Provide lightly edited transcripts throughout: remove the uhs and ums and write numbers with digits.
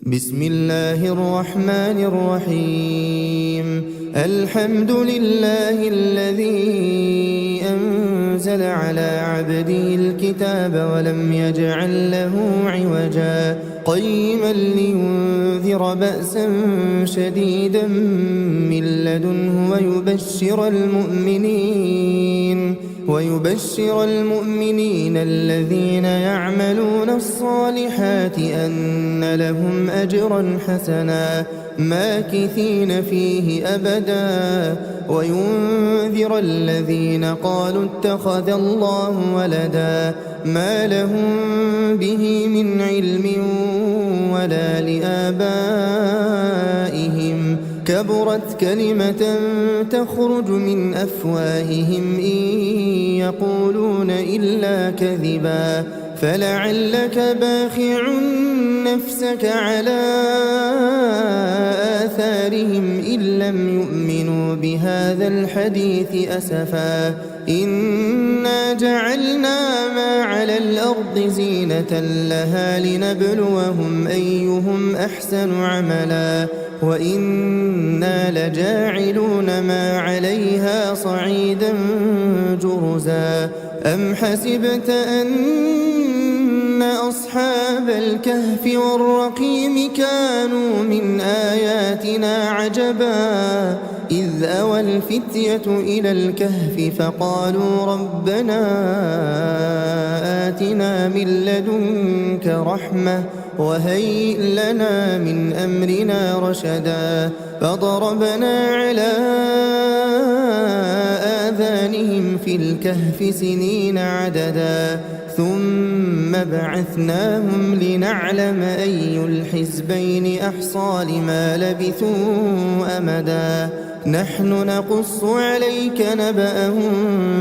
بسم الله الرحمن الرحيم. الحمد لله الذي أنزل على عبده الكتاب ولم يجعل له عوجا قيما لينذر بأسا شديدا من لدنه ويبشر المؤمنين الذين يعملون الصالحات أن لهم أجرا حسنا ماكثين فيه أبدا وينذر الذين قالوا اتخذ الله ولدا ما لهم به من علم ولا لآبائهم كبرت كلمة تخرج من أفواههم إن يقولون إلا كذبا فلعلك باخع نفسك على آثارهم إن لم يؤمنوا بهذا الحديث أسفا إنا جعلنا ما على الأرض زينة لها لنبلوهم أيهم أحسن عملا وإنا لجاعلون ما عليها صعيدا جرزا أم حسبت أن أصحاب الكهف والرقيم كانوا من آياتنا عجبا إذ أوى الفتية إلى الكهف فقالوا ربنا آتنا من لدنك رحمة وهيئ لنا من أمرنا رشدا فضربنا على آذانهم في الكهف سنين عددا ثم بعثناهم لنعلم أي الحزبين أحصى لما لبثوا أمدا نحن نقص عليك نبأهم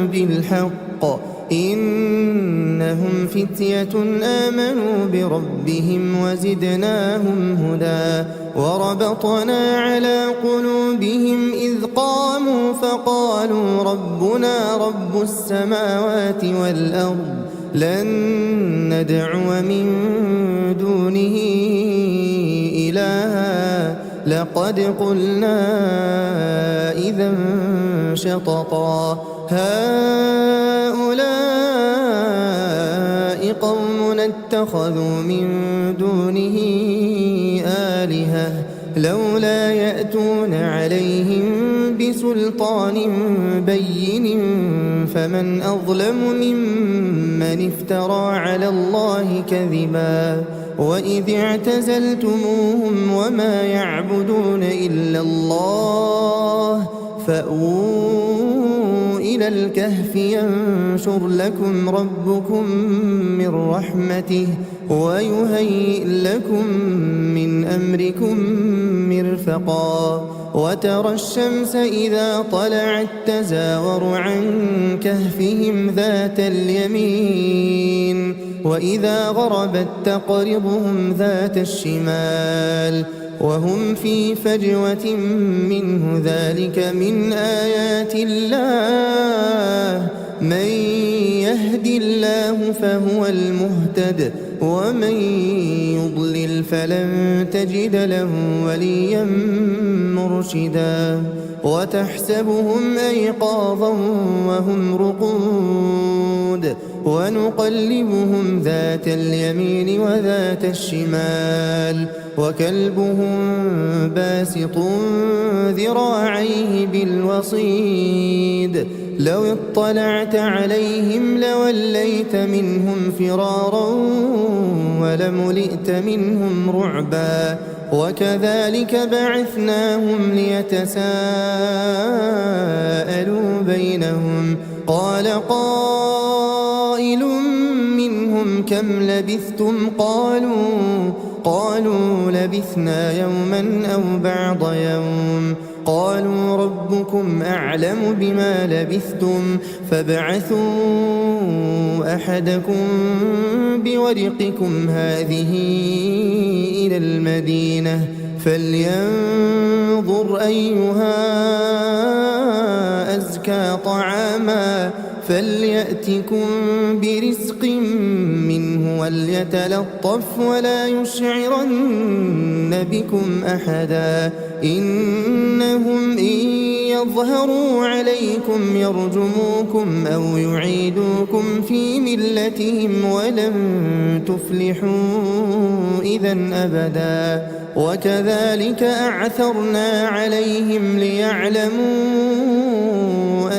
بالحق إنهم فتية آمنوا بربهم وزدناهم هدى وربطنا على قلوبهم إذ قاموا فقالوا ربنا رب السماوات والأرض لن ندعو من دونه إلها لقد قلنا إذا شططا هؤلاء قوم اتخذوا من دونه آلهة لولا يأتون عليهم بسلطان بين فمن أظلم ممن افترى على الله كذبا وإذ اعتزلتموهم وما يعبدون إلا الله فأووا إلى الكهف ينشر لكم ربكم من رحمته ويهيئ لكم من أمركم مرفقا وترى الشمس إذا طلعت تزاور عن كهفهم ذات اليمين وإذا غربت تقرضهم ذات الشمال وهم في فجوة منه ذلك من آيات الله من يهد الله فهو المهتد ومن يضلل فلن تجد له وليا مرشدا وتحسبهم أيقاظا وهم رقود ونقلبهم ذات اليمين وذات الشمال وكلبهم باسط ذراعيه بالوصيد لو اطلعت عليهم لوليت منهم فرارا ولملئت منهم رعبا وكذلك بعثناهم ليتساءلوا بينهم قال قائل منهم كم لبثتم قالوا لبثنا يوما أو بعض يوم قالوا ربكم أعلم بما لبثتم فابعثوا أحدكم بورقكم هذه إلى المدينة فلينظر أيها أزكى طعاما فليأتكم برزق منه وليتلطف ولا يشعرن بكم أحدا إنهم إن يظهروا عليكم يرجموكم أو يعيدوكم في ملتهم ولن تفلحوا إذا أبدا وكذلك أعثرنا عليهم ليعلموا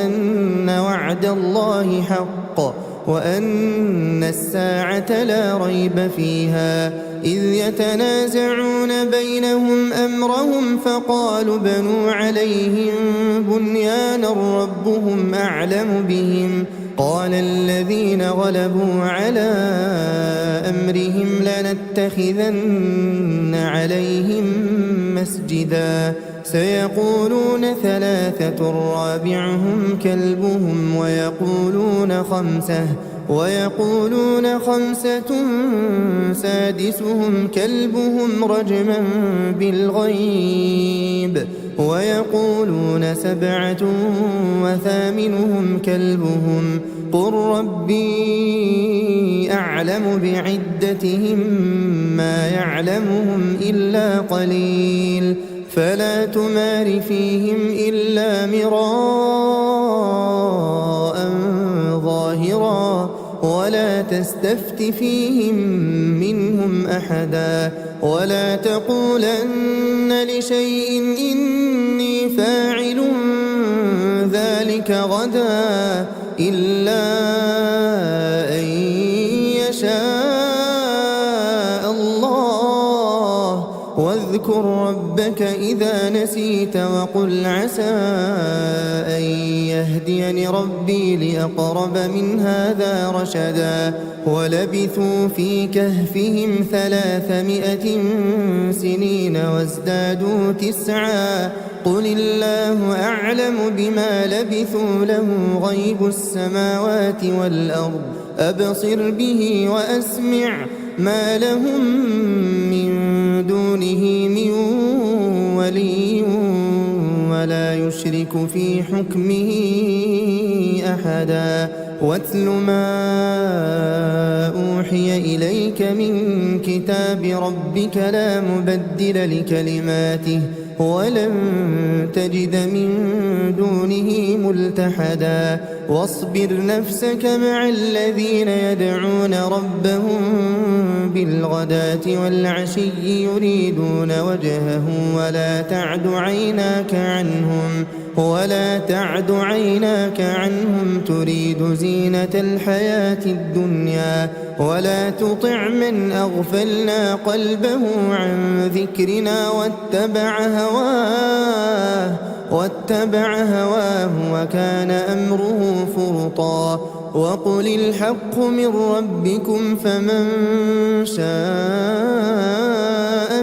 أن وعد الله حق وأن الساعة لا ريب فيها إذ يتنازعون بينهم أمرهم فقالوا بنوا عليهم بنيانا ربهم أعلم بهم قال الذين غلبوا على أمرهم لنتخذن عليهم مسجدا سيقولون ثلاثة رابعهم كلبهم ويقولون خمسة سادسهم كلبهم رجما بالغيب ويقولون سبعة وثامنهم كلبهم قل ربي أعلم بعدتهم ما يعلمهم إلا قليل فلا تمار فيهم إلا مراء ظاهرا ولا تستفت فيهم منهم أحدا ولا تقولن لشيء إني فاعل ذلك غدا إلا أن يشاء الله واذكر ربك إذا نسيت وقل عسى أن يهديني ربي لأقرب من هذا رشدا ولبثوا في كهفهم 300 سنين وازدادوا 9 قل الله أعلم بما لبثوا له غيب السماوات والأرض أبصر به وأسمع ما لهم من دونه من ولي ولا يشرك في حكمه أحدا واتل ما أوحي إليك من كتاب ربك لا مبدل لكلماته ولن تجد من دونه ملتحدا واصبر نفسك مع الذين يدعون ربهم بالغداة والعشي يريدون وجهه ولا تعد عيناك عنهم تريد زينة الحياة الدنيا ولا تطع من أغفلنا قلبه عن ذكرنا واتبع هواه وكان أمره فرطا وقل الحق من ربكم فمن شاء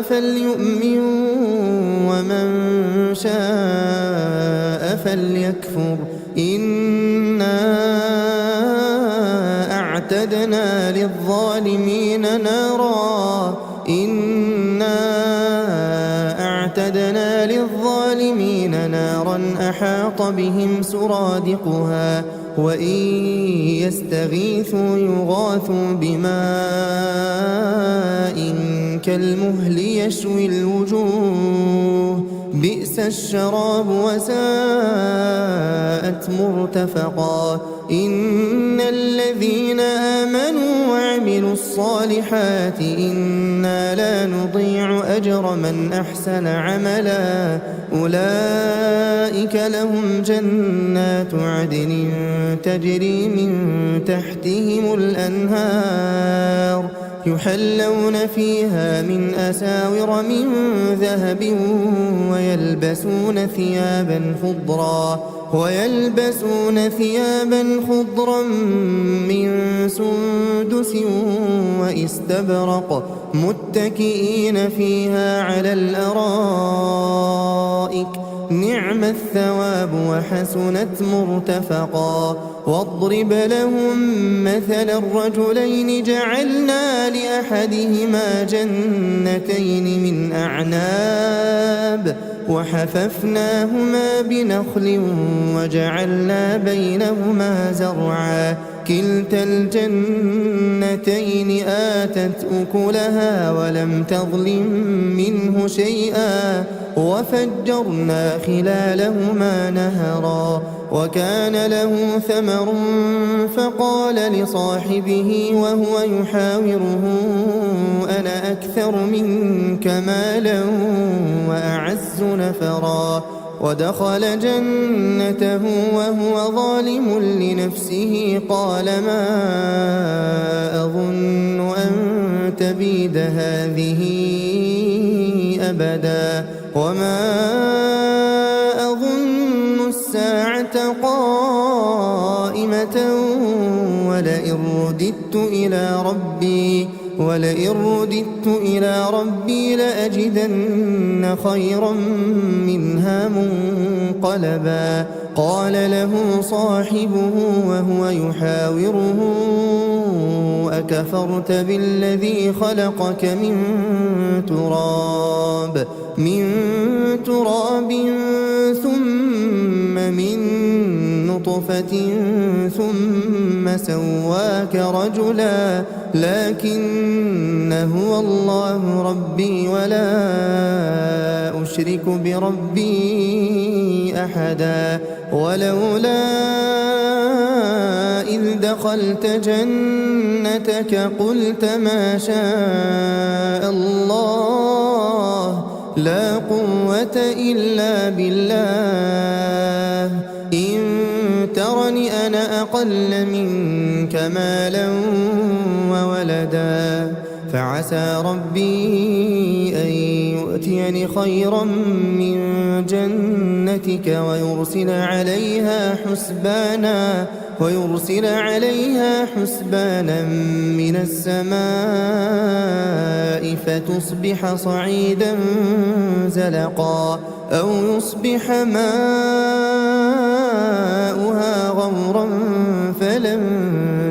فليؤمن ومن شاء فليكفر إنا أعتدنا للظالمين نارا أحاط بهم سرادقها وإن يستغيثوا يغاثوا بماء كالمهل يشوي الوجوه بئس الشراب وساءت مرتفقا إن الذين آمنوا وعملوا الصالحات إنا لا نضيع أجر من أحسن عملا أولئك لهم جنات عدن تجري من تحتهم الأنهار يحلون فيها من أساور من ذهب ويلبسون ثيابا خضرا من سندس وإستبرق متكئين فيها على الأرائك نعم الثواب وحسنت مرتفقا واضرب لهم مثل الرجلين جعلنا لأحدهما جنتين من أعناب وحففناهما بنخل وجعلنا بينهما زرعا كلتا الجنتين آتت أكلها ولم تظلم منه منه شيئا وفجرنا خلالهما نهرا وكان له ثمر فقال لصاحبه وهو يحاوره أنا أكثر منك مالا وأعز نفرا ودخل جنته وهو ظالم لنفسه قال ما أظن أن تبيد هذه أبدا وما أظن الساعة قائمة ولئن رددت إلى ربي لأجدن خيرا منها منقلبا قال له صاحبه وهو يحاوره أكفرت بالذي خلقك من تراب ثم من نطفة ثم سواك رجلا لكن هو الله ربي ولا أشرك بربي أحدا ولولا إذ دخلت جنتك قلت ما شاء الله لا قوة إلا بالله إن ترني أنا أقل منك مالا وولدا فعسى ربي أن يؤتيني خيرا من جنتك ويرسل عليها حسبانا من السماء فتصبح صعيدا زلقا أو يصبح ماؤها غورا فلن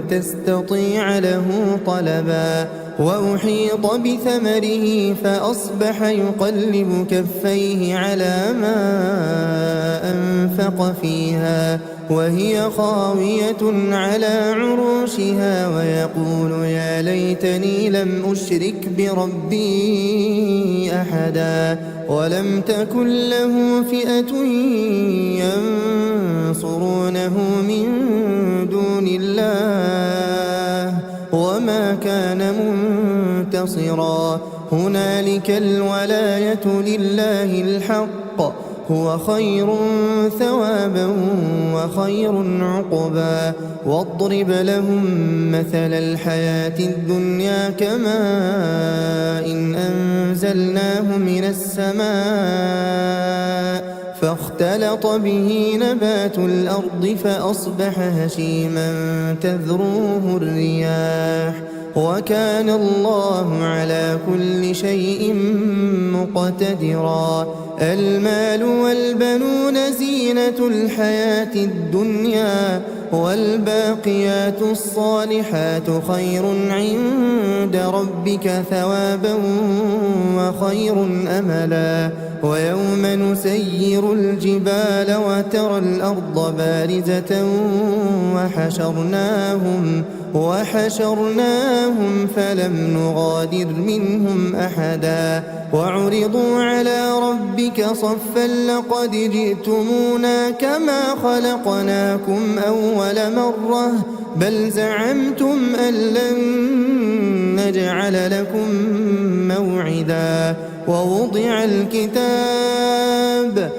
تستطيع له طلبا وأحيط بثمره فأصبح يقلب كفيه على ما أنفق فيها وهي خاوية على عروشها ويقول يا ليتني لم أشرك بربي أحدا ولم تكن له فئة ينصرونه من دون الله وما كان منتصرا هنالك الولاية لله الحق هو خير ثوابا وخير عقبا واضرب لهم مثل الحياة الدنيا كماء إن أنزلناه من السماء فاختلط به نبات الأرض فأصبح هشيما تذروه الرياح وكان الله على كل شيء مقتدرا المال والبنون زينة الحياة الدنيا والباقيات الصالحات خير عند ربك ثوابا وخير أملا ويوم نسير الجبال وترى الأرض بارزة وحشرناهم فلم نغادر منهم أحدا وعرضوا على ربك صفا لقد جئتمونا كما خلقناكم أول مرة بل زعمتم أن لن نجعل لكم موعدا ووضع الكتاب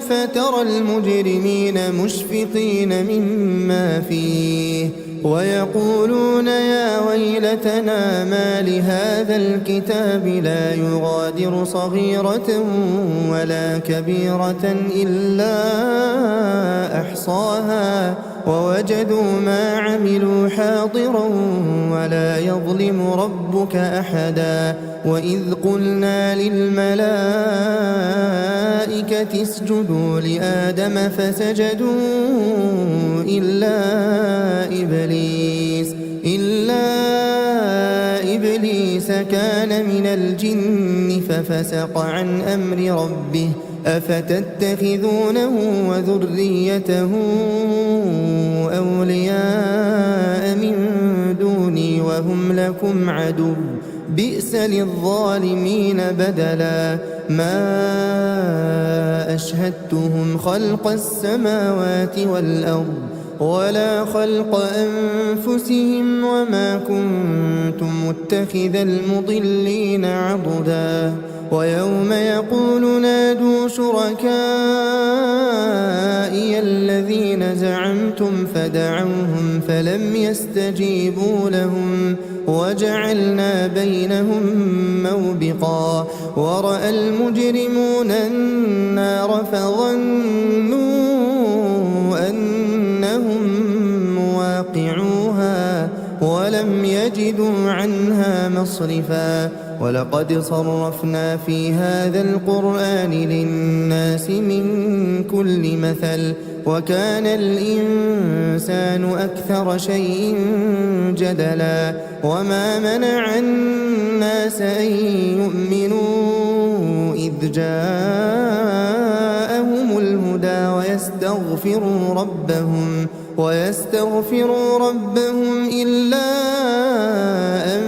فترى المجرمين مشفقين مما فيه ويقولون يا ويلتنا ما لهذا الكتاب لا يغادر صغيرة ولا كبيرة إلا أحصاها ووجدوا ما عملوا حاضرا ولا يظلم ربك أحدا وإذ قلنا للملائكة اسجدوا لآدم فسجدوا إلا إبليس كان من الجن ففسق عن أمر ربه أفتتخذونه وذريته أولياء من دوني وهم لكم عدو بئس للظالمين بدلا ما أشهدتهم خلق السماوات والأرض ولا خلق أنفسهم وما كنت متخذ المضلين عضدا ويوم يقول نادوا شركائي الذين زعمتم فدعوهم فلم يستجيبوا لهم وجعلنا بينهم موبقا ورأى المجرمون النار فظنوا أنهم مواقعوها ولم يجدوا عنها مصرفا ولقد صرفنا في هذا القرآن للناس من كل مثل وكان الإنسان أكثر شيء جدلا وما منع الناس أن يؤمنوا إذ جاءهم الهدى ويستغفروا ربهم إلا أن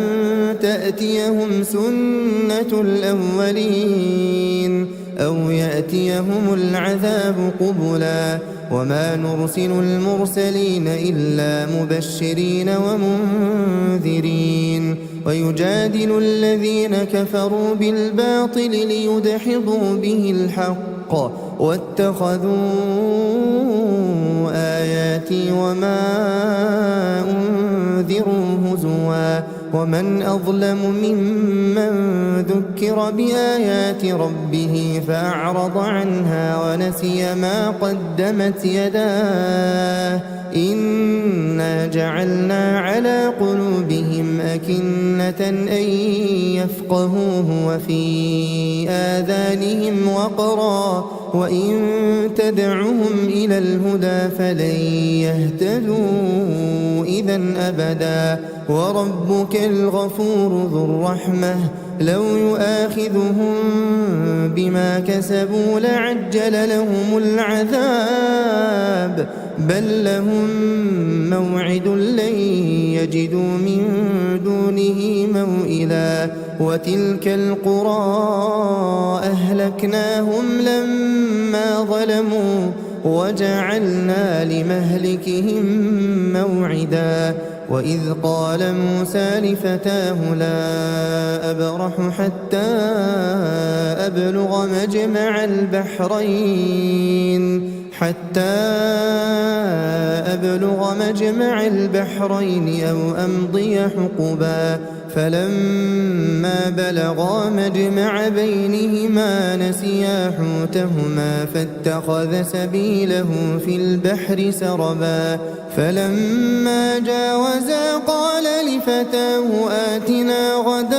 تأتيهم سنة الأولين أو يأتيهم العذاب قبلا وما نرسل المرسلين إلا مبشرين ومنذرين ويجادل الذين كفروا بالباطل ليدحضوا به الحق واتخذوا آياتي وما أنذروا هزوا ومن أظلم ممن ذكر بآيات ربه فأعرض عنها ونسي ما قدمت يداه إنا جعلنا على قلوبهم أكنة أن يفقهوه وفي آذانهم وقرا وإن تدعهم إلى الهدى فلن يهتدوا إذا أبدا وربك الغفور ذو الرحمة لو يؤاخذهم بما كسبوا لعجل لهم العذاب بل لهم موعد لن يجدوا من دونه موئلا وتلك القرى أهلكناهم لما ظلموا وجعلنا لمهلكهم موعدا وإذ قال موسى لفتاه لا أبرح حتى أبلغ مجمع البحرين أو أمضي حقبا فلما بلغا مجمع بينهما نسيا حوتهما فاتخذ سبيله في البحر سربا فلما جاوزا قال لفتاه آتنا غداءنا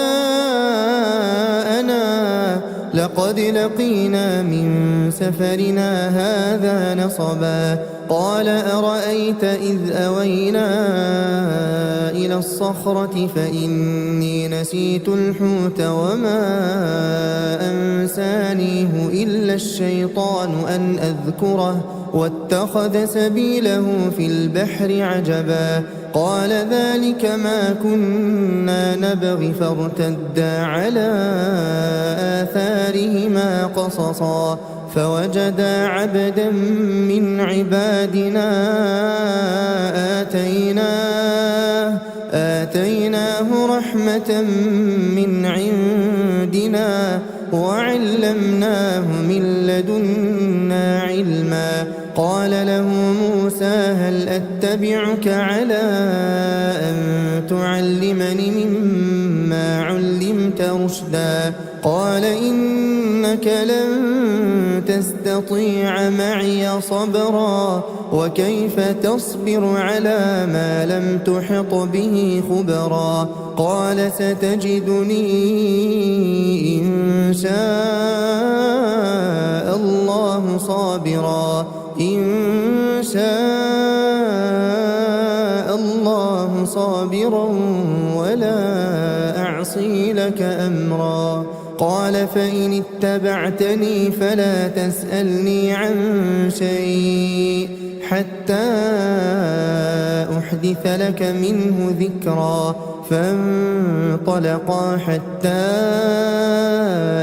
لقد لقينا من سفرنا هذا نصبا قال أرأيت إذ أوينا إلى الصخرة فإني نسيت الحوت وما أنسانيه إلا الشيطان أن أذكره واتخذ سبيله في البحر عجبا قال ذلك ما كنا نبغي فارتدا على آثارهما قصصا فوجدا عبدا من عبادنا آتيناه رحمة من عندنا وعلمناه من لدنا علما قال له موسى هل أتبعك على أن تعلمني مما علمت رشدا قال إنك لن تستطيع معي صبرا وكيف تصبر على ما لم تحط به خبرا قال ستجدني إن شاء الله صابرا ولا أعصي لك أمرا قال فإن اتبعتني فلا تسألني عن شيء حتى أحدث لك منه ذكرا. فانطلقا حتى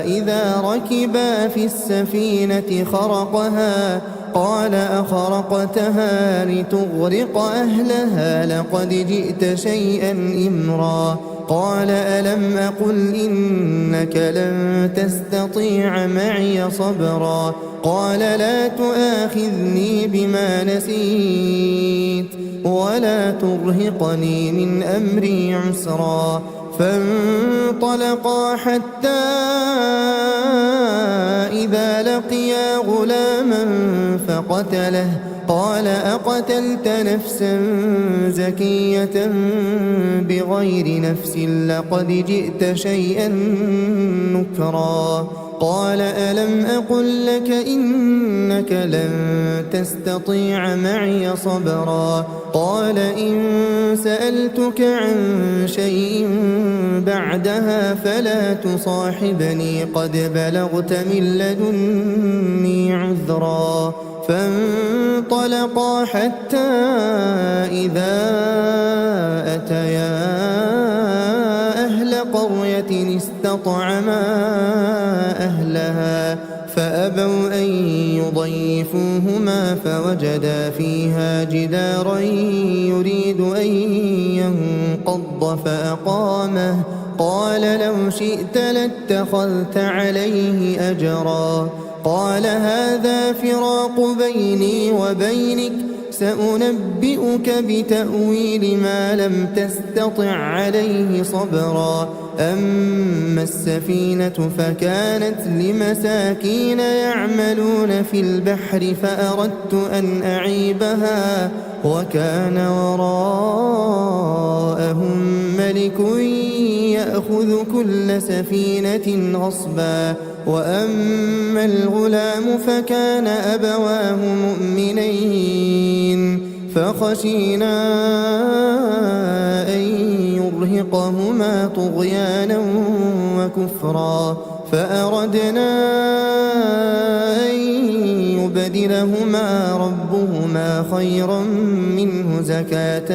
إذا ركبا في السفينة خرقها قال أخرقتها لتغرق أهلها لقد جئت شيئا إمرا. قال ألم أقل إنك لن تستطيع معي صبرا. قال لا تؤاخذني بما نسيت ولا ترهقني من أمري عسرا. فانطلقا حتى إذا لقيا غلاما فقتله قال أقتلت نفسا زكية بغير نفس لقد جئت شيئا نكرا. قال ألم أقل لك إنك لن تستطيع معي صبرا. قال إن سألتك عن شيء بعدها فلا تصاحبني قد بلغت من لدني عذرا. فانطلقا حتى إذا أتيا أهل قرية استطعما أهلها فأبوا أن يضيفوهما فوجدا فيها جدارا يريد أن ينقض فأقامه. قال لو شئت لاتخذت عليه أجرا. قال هذا فراق بيني وبينك سأنبئك بتأويل ما لم تستطع عليه صبرا. أما السفينة فكانت لمساكين يعملون في البحر فأردت أن أعيبها وكان وراءهم ملك يأخذ كل سفينة غصبا. وأما الغلام فكان أبواه مؤمنين فخشينا أن يرهقهما طغيانا وكفرا فأردنا أن يبدلهما ربهما خيرا منه زكاة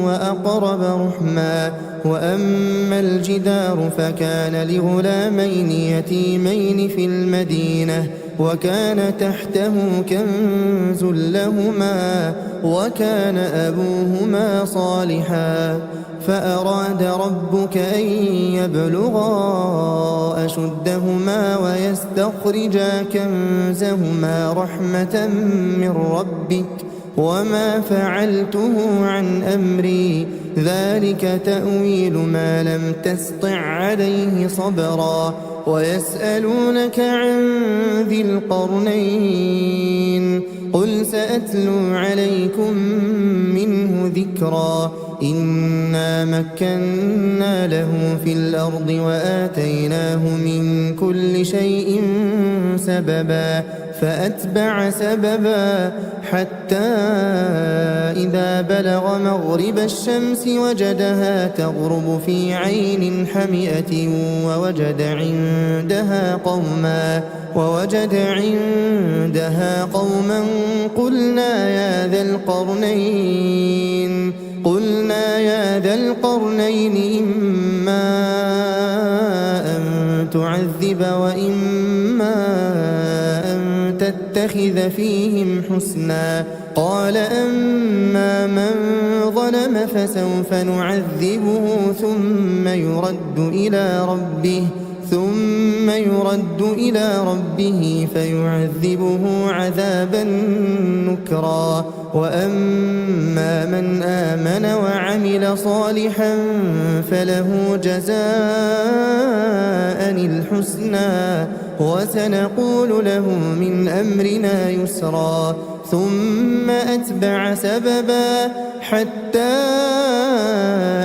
وأقرب رحما. وأما الجدار فكان لغلامين يتيمين في المدينة وكان تحته كنز لهما وكان أبوهما صالحا. فأراد ربك أن يبلغا أشدهما ويستخرجا كنزهما رحمة من ربك وما فعلته عن أمري ذلك تأويل ما لم تسطع عليه صبرا. ويسألونك عن ذي القرنين قل سأتلو عليكم منه ذكرا. إنا مكنا له في الأرض وآتيناه من كل شيء سببا فأتبع سببا حتى إذا بلغ مغرب الشمس وجدها تغرب في عين حمئة ووجد عندها قوما قلنا يا ذا القرنين إما أن تعذب وإما أن تتخذ فيهم حسنا. قال أما من ظلم فسوف نعذبه ثم يرد إلى ربه فيعذبه عذابا نكرا. وأما من آمن وعمل صالحا فله جزاء الحسنى وسنقول له من أمرنا يسرا. ثم أتبع سببا حتى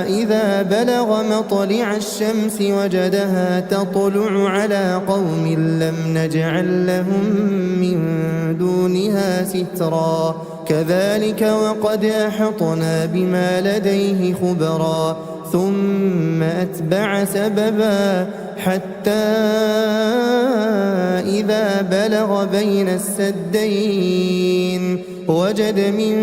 إذا بلغ مطلع الشمس وجدها تطلع على قوم لم نجعل لهم من دونها سترا. كذلك وقد أحطنا بما لديه خبرا. ثم أتبع سببا حتى إذا بلغ بين السدين وجد من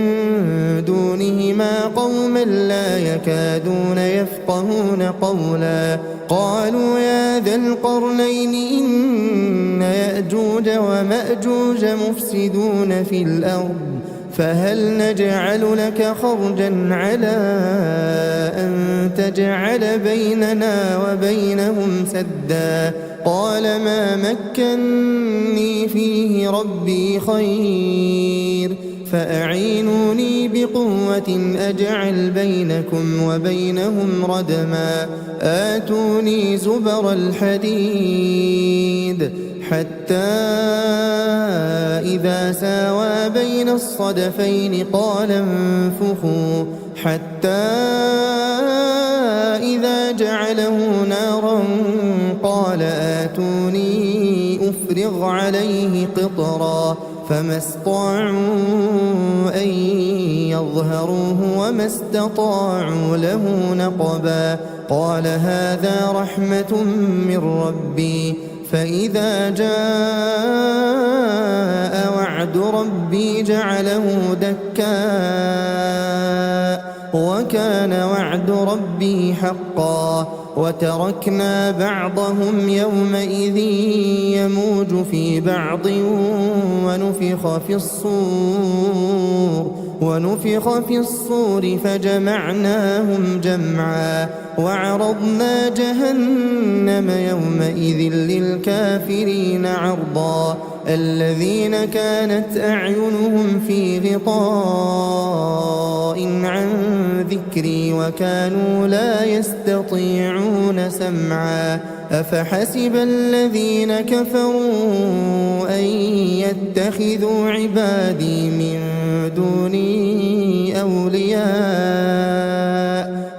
دونهما قوما لا يكادون يفقهون قولا قالوا يا ذا القرنين إن يأجوج ومأجوج مفسدون في الأرض فهل نجعل لك خرجا على أن تجعل بيننا وبينهم سدا قال ما مكني فيه ربي خير فأعينوني بقوة أجعل بينكم وبينهم ردما آتوني زبر الحديد حتى إذا ساوى بين الصدفين قال انفخوا حتى إذا جعله نارا قال آتوني أفرغ عليه قطرا فما استطاعوا أن يظهروه وما استطاعوا له نقبا قال هذا رحمة من ربي فإذا جاء وعد ربي جعله دكاء وكان وعد ربي حقا وتركنا بعضهم يومئذ يموج في بعض ونفخ في الصور فجمعناهم جمعا وعرضنا جهنم يومئذ للكافرين عرضا الذين كانت أعينهم في غطاء عن ذكري وكانوا لا يستطيعون سمعا أفحسب الذين كفروا أن يتخذوا عبادي من دوني أولياء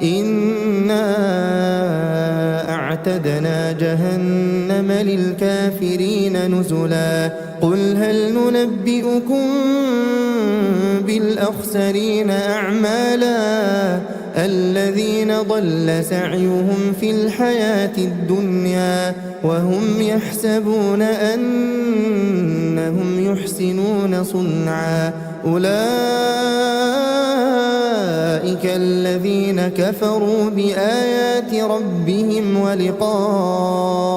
إنا أعتدنا جهنم للكافرين نزلا قل هل ننبئكم بالأخسرين أعمالا الذين ضل سعيهم في الحياة الدنيا وهم يحسبون أنهم يحسنون صنعا أولئك الذين كفروا بآيات ربهم ولقائه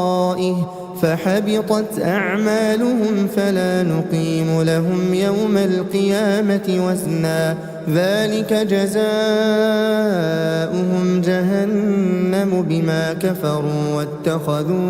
فحبطت أعمالهم فلا نقيم لهم يوم القيامة وزنا ذلك جزاؤهم جهنم بما كفروا واتخذوا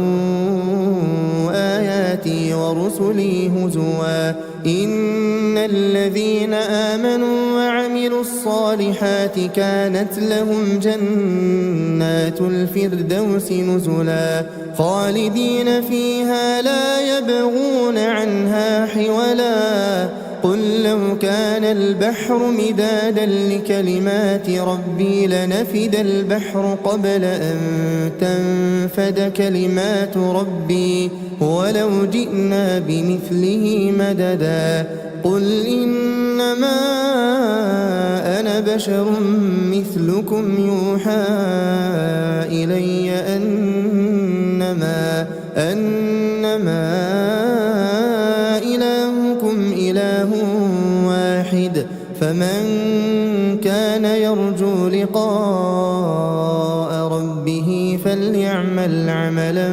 آياتي ورسلي هزوا إن الذين آمنوا وعملوا الصالحات كانت لهم جنات الفردوس نزلا خالدين فيها لا يبغون عنها حولا قل لو كان البحر مدادا لكلمات ربي لنفد البحر قبل أن تنفد كلمات ربي ولو جئنا بمثله مددا قل إنما أنا بشر مثلكم يوحى إلي أنما إلهكم إله واحد فمن كان يرجو لقاء ربه فليعمل عملا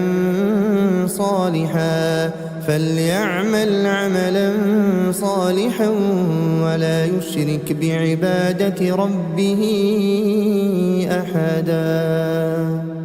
صالحا ولا يشرك بعبادة ربه أحدا.